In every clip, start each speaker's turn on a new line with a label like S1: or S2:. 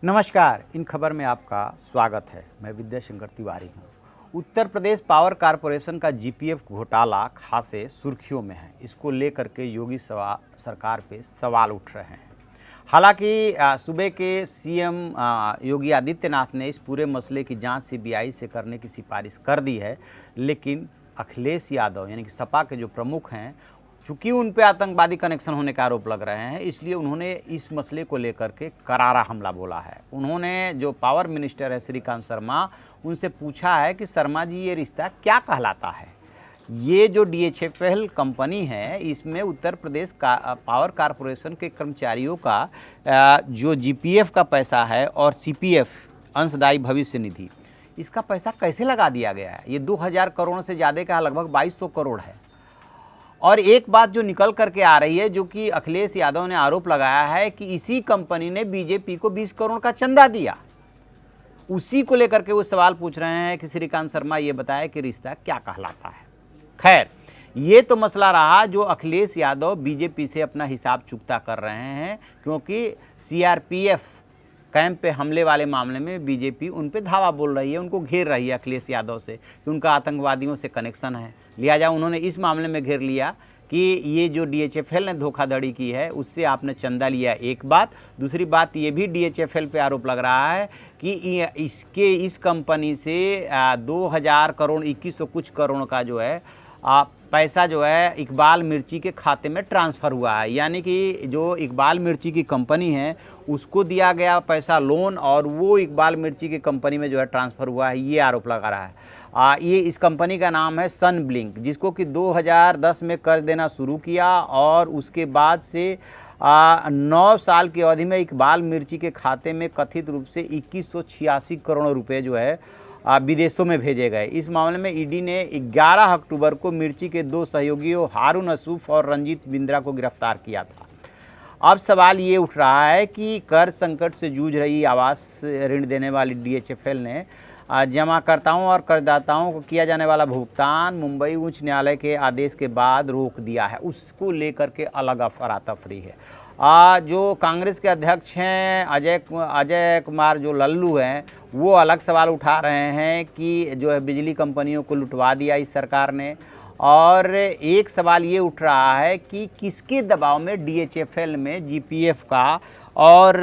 S1: नमस्कार, इन खबर में आपका स्वागत है। मैं विद्याशंकर तिवारी हूँ। उत्तर प्रदेश पावर कॉरपोरेशन का जीपीएफ घोटाला खासे सुर्खियों में है। इसको लेकर के योगी सरकार पे सवाल उठ रहे हैं। हालांकि सूबे के सीएम योगी आदित्यनाथ ने इस पूरे मसले की जांच सीबीआई से करने की सिफारिश कर दी है, लेकिन अखिलेश यादव यानी कि सपा के जो प्रमुख हैं, चूंकि उन पे आतंकवादी कनेक्शन होने का आरोप लग रहे हैं, इसलिए उन्होंने इस मसले को लेकर के करारा हमला बोला है। उन्होंने जो पावर मिनिस्टर है श्रीकांत शर्मा, उनसे पूछा है कि शर्मा जी ये रिश्ता क्या कहलाता है। ये जो डीएचएफएल कंपनी है, इसमें उत्तर प्रदेश का पावर कॉरपोरेशन के कर्मचारियों का जो जीपीएफ का पैसा है और सीपीएफ अंशदायी भविष्य निधि, इसका पैसा कैसे लगा दिया गया है। ये 2000 करोड़ से ज़्यादा का लगभग 2200 करोड़ है। और एक बात जो निकल करके आ रही है, जो कि अखिलेश यादव ने आरोप लगाया है कि इसी कंपनी ने बीजेपी को 20 करोड़ का चंदा दिया। उसी को लेकर के वो सवाल पूछ रहे हैं कि श्रीकांत शर्मा ये बताए कि रिश्ता क्या कहलाता है। खैर, ये तो मसला रहा जो अखिलेश यादव बीजेपी से अपना हिसाब चुकता कर रहे हैं, क्योंकि सीआरपीएफ कैंप पे हमले वाले मामले में बीजेपी उन पे धावा बोल रही है, उनको घेर रही है अखिलेश यादव से कि उनका आतंकवादियों से कनेक्शन है। लिहाजा उन्होंने इस मामले में घेर लिया कि ये जो डीएचएफएल ने धोखाधड़ी की है उससे आपने चंदा लिया। एक बात, दूसरी बात ये भी डीएचएफएल पे आरोप लग रहा है कि इस कंपनी से 2000 करोड़ 2100 कुछ करोड़ का जो है पैसा जो है इकबाल मिर्ची के खाते में ट्रांसफ़र हुआ है। यानी कि जो इकबाल मिर्ची की कंपनी है उसको दिया गया पैसा लोन, और वो इकबाल मिर्ची की कंपनी में जो है ट्रांसफ़र हुआ है, ये आरोप लगा रहा है। ये इस कंपनी का नाम है सन ब्लिंक, जिसको कि 2010 में कर्ज देना शुरू किया और उसके बाद से 9 साल की अवधि में इकबाल मिर्ची के खाते में कथित रूप से 2186 करोड़ रुपए जो है विदेशों में भेजे गए। इस मामले में ईडी ने 11 अक्टूबर को मिर्ची के 2 सहयोगियों हारून असूफ और रंजीत बिंद्रा को गिरफ्तार किया था। अब सवाल ये उठ रहा है कि कर्ज संकट से जूझ रही आवास ऋण देने वाली डीएचएफएल ने जमाकर्ताओं और कर्जदाताओं को किया जाने वाला भुगतान मुंबई उच्च न्यायालय के आदेश के बाद रोक दिया है। उसको लेकर के अलग अफरा-तफरी है। जो कांग्रेस के अध्यक्ष हैं अजय कुमार जो लल्लू हैं, वो अलग सवाल उठा रहे हैं कि जो है बिजली कंपनियों को लुटवा दिया इस सरकार ने। और एक सवाल ये उठ रहा है कि किसके दबाव में डीएचएफएल में जीपीएफ का और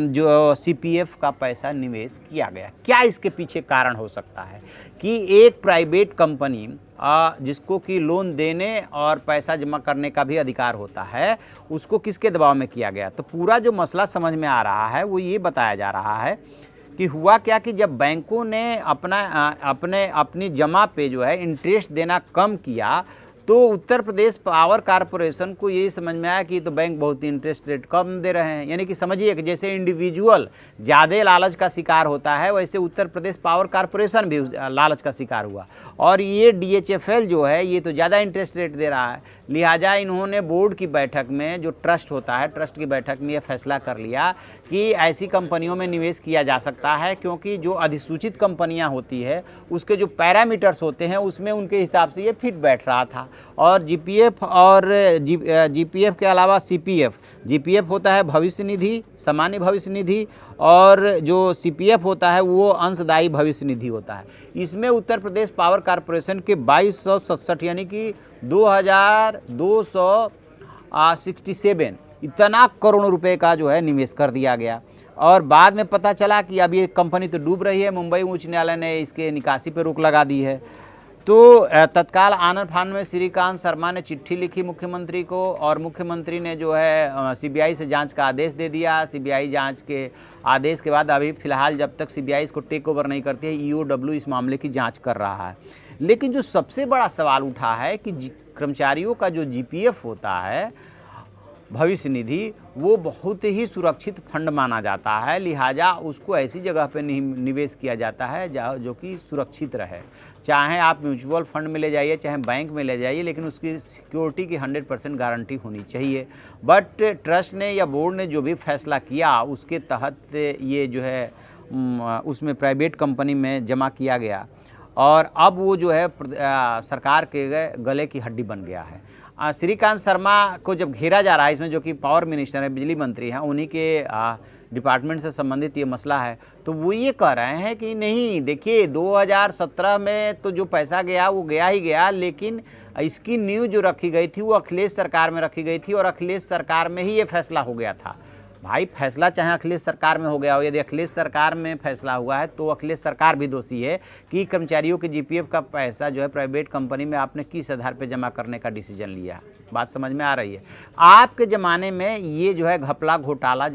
S1: जो सीपीएफ का पैसा निवेश किया गया। क्या इसके पीछे कारण हो सकता है कि एक प्राइवेट कंपनी जिसको कि लोन देने और पैसा जमा करने का भी अधिकार होता है, उसको किसके दबाव में किया गया। तो पूरा जो मसला समझ में आ रहा है वो ये बताया जा रहा है कि हुआ क्या कि जब बैंकों ने अपनी जमा पे जो है इंटरेस्ट देना कम किया, तो उत्तर प्रदेश पावर कॉरपोरेशन को ये समझ में आया कि तो बैंक बहुत इंटरेस्ट रेट कम दे रहे हैं। यानी कि समझिए कि जैसे इंडिविजुअल ज़्यादा लालच का शिकार होता है, वैसे उत्तर प्रदेश पावर कॉरपोरेशन भी लालच का शिकार हुआ। और ये डीएचएफएल जो है ये तो ज़्यादा इंटरेस्ट रेट दे रहा है। लिहाजा इन्होंने बोर्ड की बैठक में, जो ट्रस्ट होता है, ट्रस्ट की बैठक में ये फैसला कर लिया कि ऐसी कंपनियों में निवेश किया जा सकता है, क्योंकि जो अधिसूचित कंपनियां होती है उसके जो पैरामीटर्स होते हैं उसमें उनके हिसाब से ये फिट बैठ रहा था। और जीपीएफ और जीपीएफ के अलावा सीपीएफ, जीपीएफ होता है भविष्य निधि, सामान्य भविष्य निधि, और जो सीपीएफ होता है वो अंशदायी भविष्य निधि होता है। इसमें उत्तर प्रदेश पावर कॉरपोरेशन के 2267 यानी कि 2267 इतना करोड़ रुपए का जो है निवेश कर दिया गया। और बाद में पता चला कि अब ये कंपनी तो डूब रही है, मुंबई उच्च न्यायालय ने इसके निकासी पर रोक लगा दी है। तो तत्काल आनन फान में श्रीकांत शर्मा ने चिट्ठी लिखी मुख्यमंत्री को, और मुख्यमंत्री ने जो है सीबीआई से जांच का आदेश दे दिया। सीबीआई जांच के आदेश के बाद अभी फ़िलहाल जब तक सीबीआई इसको टेक ओवर नहीं करती है, ईओडब्ल्यू इस मामले की जांच कर रहा है। लेकिन जो सबसे बड़ा सवाल उठा है कि कर्मचारियों का जो जीपीएफ होता है भविष्य निधि, वो बहुत ही सुरक्षित फंड माना जाता है। लिहाजा उसको ऐसी जगह पे निवेश किया जाता है जो कि सुरक्षित रहे। चाहे आप म्यूचुअल फंड में ले जाइए, चाहे बैंक में ले जाइए, लेकिन उसकी सिक्योरिटी की 100% गारंटी होनी चाहिए। बट ट्रस्ट ने या बोर्ड ने जो भी फैसला किया उसके तहत ये जो है उसमें प्राइवेट कंपनी में जमा किया गया, और अब वो जो है सरकार के गले की हड्डी बन गया है। श्रीकांत शर्मा को जब घेरा जा रहा है इसमें, जो कि पावर मिनिस्टर है, बिजली मंत्री हैं, उन्हीं के डिपार्टमेंट से संबंधित ये मसला है, तो वो ये कह रहे हैं कि नहीं देखिए 2017 में तो जो पैसा गया वो गया ही गया, लेकिन इसकी नींव जो रखी गई थी वो अखिलेश सरकार में रखी गई थी और अखिलेश सरकार में ही ये फैसला हो गया था। भाई फैसला चाहे अखिलेश सरकार में हो गया हो, यदि अखिलेश सरकार में फैसला हुआ है तो अखिलेश सरकार भी दोषी है कि कर्मचारियों के जीपीएफ का पैसा जो है प्राइवेट कंपनी में आपने किस आधार पर जमा करने का डिसीजन लिया। बात समझ में आ रही है? आपके ज़माने में ये जो है घपला घोटाला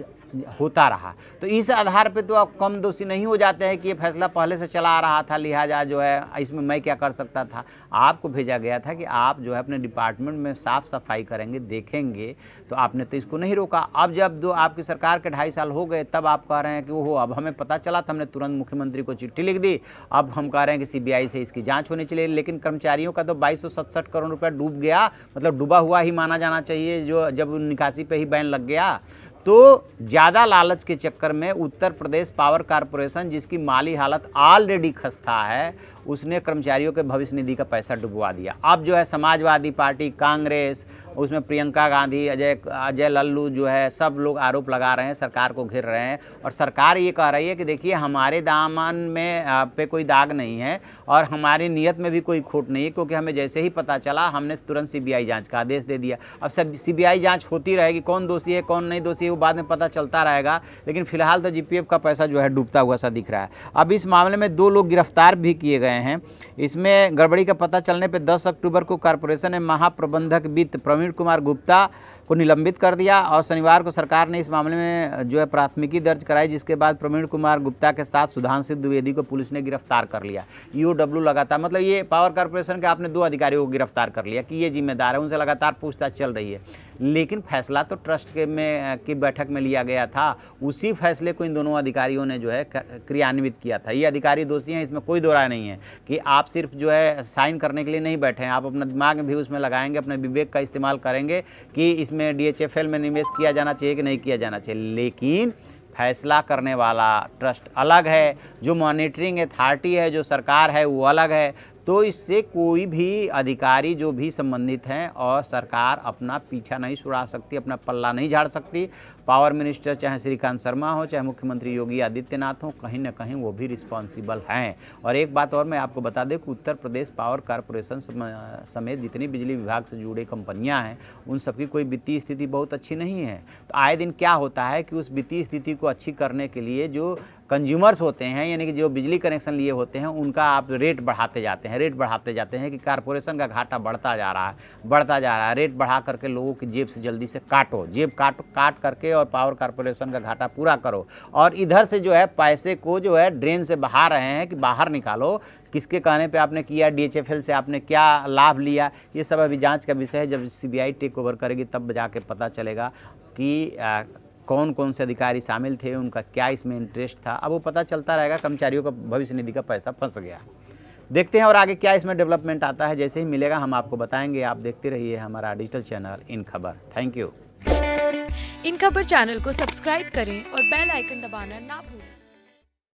S1: होता रहा, तो इस आधार पे तो आप कम दोषी नहीं हो जाते हैं कि ये फैसला पहले से चला आ रहा था, लिहाजा जो है इसमें मैं क्या कर सकता था। आपको भेजा गया था कि आप जो है अपने डिपार्टमेंट में साफ़ सफाई करेंगे, देखेंगे, तो आपने तो इसको नहीं रोका। अब जब दो आपकी सरकार के 2.5 साल हो गए तब आप कह रहे हैं कि ओहो अब हमें पता चला था, हमने तुरंत मुख्यमंत्री को चिट्ठी लिख दी, अब हम कह रहे हैं कि सीबीआई से इसकी जाँच होनी चाहिए। लेकिन कर्मचारियों का तो 2267 करोड़ रुपया डूब गया, मतलब डूबा हुआ ही माना जाना चाहिए, जो जब निकासी पे ही बैन लग गया। तो ज़्यादा लालच के चक्कर में उत्तर प्रदेश पावर कॉरपोरेशन, जिसकी माली हालत ऑलरेडी खस्ता है, उसने कर्मचारियों के भविष्य निधि का पैसा डुबवा दिया। अब जो है समाजवादी पार्टी, कांग्रेस, उसमें प्रियंका गांधी, अजय लल्लू जो है, सब लोग आरोप लगा रहे हैं, सरकार को घेर रहे हैं। और सरकार ये कह रही है कि देखिए हमारे दामन में पे कोई दाग नहीं है और हमारी नीयत में भी कोई खोट नहीं है, क्योंकि हमें जैसे ही पता चला हमने तुरंत सीबीआई जांच का आदेश दे दिया। अब सब सीबीआई जांच होती रहेगी, कौन दोषी है कौन नहीं दोषी है वो बाद में पता चलता रहेगा, लेकिन फिलहाल तो जीपीएफ का पैसा जो है डूबता हुआ सा दिख रहा है। अब इस मामले में 2 लोग गिरफ्तार भी किए गए हैं। इसमें गड़बड़ी का पता चलने पर 10 अक्टूबर को कॉरपोरेशन ने महाप्रबंधक वित्त प्रवीण कुमार गुप्ता को निलंबित कर दिया और शनिवार को सरकार ने इस मामले में जो है प्राथमिकी दर्ज कराई, जिसके बाद प्रवीण कुमार गुप्ता के साथ सुधांशु द्विवेदी को पुलिस ने गिरफ्तार कर लिया। ईओडब्ल्यू लगातार, मतलब ये पावर कॉरपोरेशन के आपने 2 अधिकारियों को गिरफ्तार कर लिया कि ये जिम्मेदार है, उनसे लगातार पूछताछ चल रही है। लेकिन फैसला तो ट्रस्ट की बैठक में लिया गया था, उसी फैसले को इन दोनों अधिकारियों ने जो है क्रियान्वित किया था। ये अधिकारी दोषी हैं, इसमें कोई दो राय नहीं है कि आप सिर्फ जो है साइन करने के लिए नहीं बैठे हैं, आप अपना दिमाग भी उसमें लगाएंगे, अपने विवेक का इस्तेमाल करेंगे कि इसमें डीएचएफएल में निवेश किया जाना चाहिए कि नहीं किया जाना चाहिए। लेकिन फैसला करने वाला ट्रस्ट अलग है, जो मॉनिटरिंग अथॉरिटी है, जो सरकार है, वो अलग है। तो इससे कोई भी अधिकारी जो भी संबंधित हैं और सरकार अपना पीछा नहीं छुड़ा सकती, अपना पल्ला नहीं झाड़ सकती। पावर मिनिस्टर चाहे श्रीकांत शर्मा हो, चाहे मुख्यमंत्री योगी आदित्यनाथ हो, कहीं ना कहीं वो भी रिस्पॉन्सिबल हैं। और एक बात और मैं आपको बता दें कि उत्तर प्रदेश पावर कॉरपोरेशन समेत जितनी बिजली विभाग से जुड़े कंपनियां हैं, उन सबकी कोई वित्तीय स्थिति बहुत अच्छी नहीं है। तो आए दिन क्या होता है कि उस वित्तीय स्थिति को अच्छी करने के लिए जो कंज्यूमर्स होते हैं, यानी कि जो बिजली कनेक्शन लिए होते हैं, उनका आप रेट बढ़ाते जाते हैं कि कॉरपोरेशन का घाटा बढ़ता जा रहा है। रेट बढ़ा करके लोगों की जेब से जल्दी से काट करके और पावर कॉरपोरेशन का घाटा पूरा करो। और इधर से जो है पैसे को जो है ड्रेन से बहा रहे हैं कि बाहर निकालो। किसके कहने पे आपने किया, डीएचएफएल से आपने क्या लाभ लिया, ये सब अभी जाँच का विषय है। जब सीबीआई टेक ओवर करेगी तब जाके पता चलेगा कि कौन कौन से अधिकारी शामिल थे, उनका क्या इसमें इंटरेस्ट था। अब वो पता चलता रहेगा। कर्मचारियों का भविष्य निधि का पैसा फंस गया। देखते हैं और आगे क्या इसमें डेवलपमेंट आता है। जैसे ही मिलेगा हम आपको बताएंगे। आप देखते रहिए हमारा डिजिटल चैनल इन खबर। Thank you.
S2: इन खबर चैनल को सब्सक्राइब करें और बेल आइकन दबाना ना भूलें।